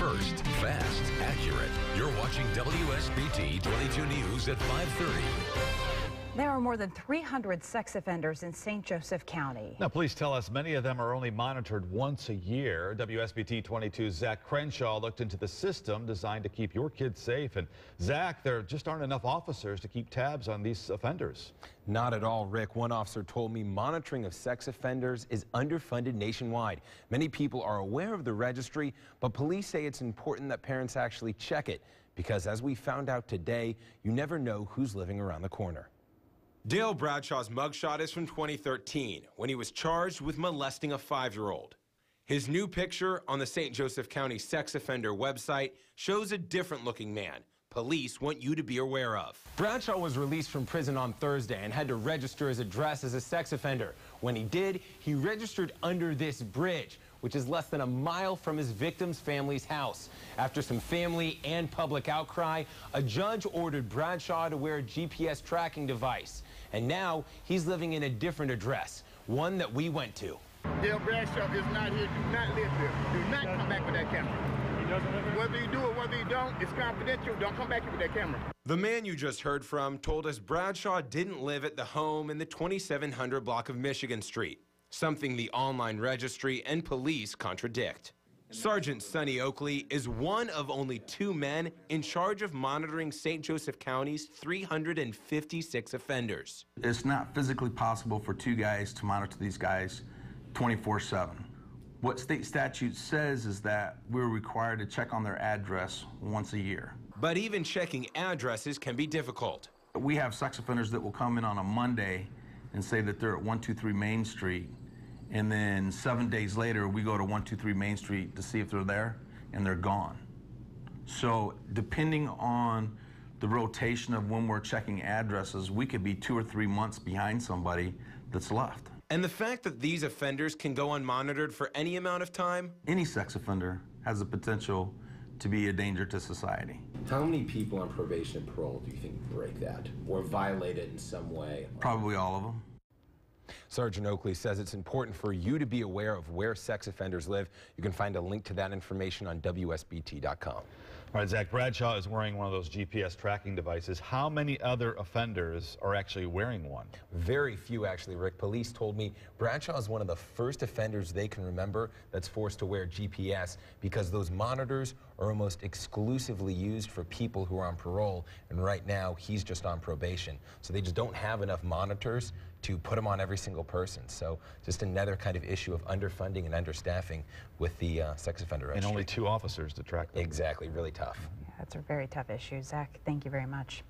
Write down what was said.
First, fast, accurate. You're watching WSBT-22 News at 5:30. There are more than 300 sex offenders in St. Joseph County. Now, police tell us many of them are only monitored once a year. WSBT-22's Zach Crenshaw looked into the system designed to keep your kids safe. And Zach, there just aren't enough officers to keep tabs on these offenders. Not at all, Rick. One officer told me monitoring of sex offenders is underfunded nationwide. Many people are aware of the registry, but police say it's important that parents actually check it because, as we found out today, you never know who's living around the corner. Dale Bradshaw's mugshot is from 2013, when he was charged with molesting a 5-year-old. His new picture on the St. Joseph County sex offender website shows a different-looking man police want you to be aware of. Bradshaw was released from prison on Thursday and had to register his address as a sex offender. When he did, he registered under this bridge, which is less than a mile from his victim's family's house. After some family and public outcry, a judge ordered Bradshaw to wear a GPS tracking device. And now he's living in a different address, one that we went to. Dale Bradshaw is not here, do not live here. Do not come back with that camera. He doesn't live here? Whether you do or whether you don't, it's confidential. Don't come back here with that camera. The man you just heard from told us Bradshaw didn't live at the home in the 2700 block of Michigan Street, something the online registry and police contradict. Sergeant Sonny Oakley is one of only 2 men in charge of monitoring St. Joseph County's 356 offenders. It's not physically possible for 2 guys to monitor these guys 24/7. What state statute says is that we're required to check on their address once a year. But even checking addresses can be difficult. We have sex offenders that will come in on a Monday and say that they're at 123 Main Street, and then 7 days later we go to 123 Main Street to see if they're there, and they're gone. So depending on the rotation of when we're checking addresses, we could be 2 or 3 months behind somebody that's left. And the fact that these offenders can go unmonitored for any amount of time? Any sex offender has the potential to be a danger to society. How many people on probation and parole do you think break that or violate it in some way? Probably all of them. Sergeant Oakley says it's important for you to be aware of where sex offenders live. You can find a link to that information on WSBT.com. All right, Zach, Bradshaw is wearing one of those GPS tracking devices. How many other offenders are actually wearing one? Very few, actually, Rick. Police told me Bradshaw is one of the first offenders they can remember that's forced to wear GPS because those monitors are almost exclusively used for people who are on parole, and right now he's just on probation. So they just don't have enough monitors to put him on every single person. So just another kind of issue of underfunding and understaffing with the sex offender registry. And only 2 officers to track them. Exactly, really tough. Yeah, that's a very tough issue. Zach, thank you very much.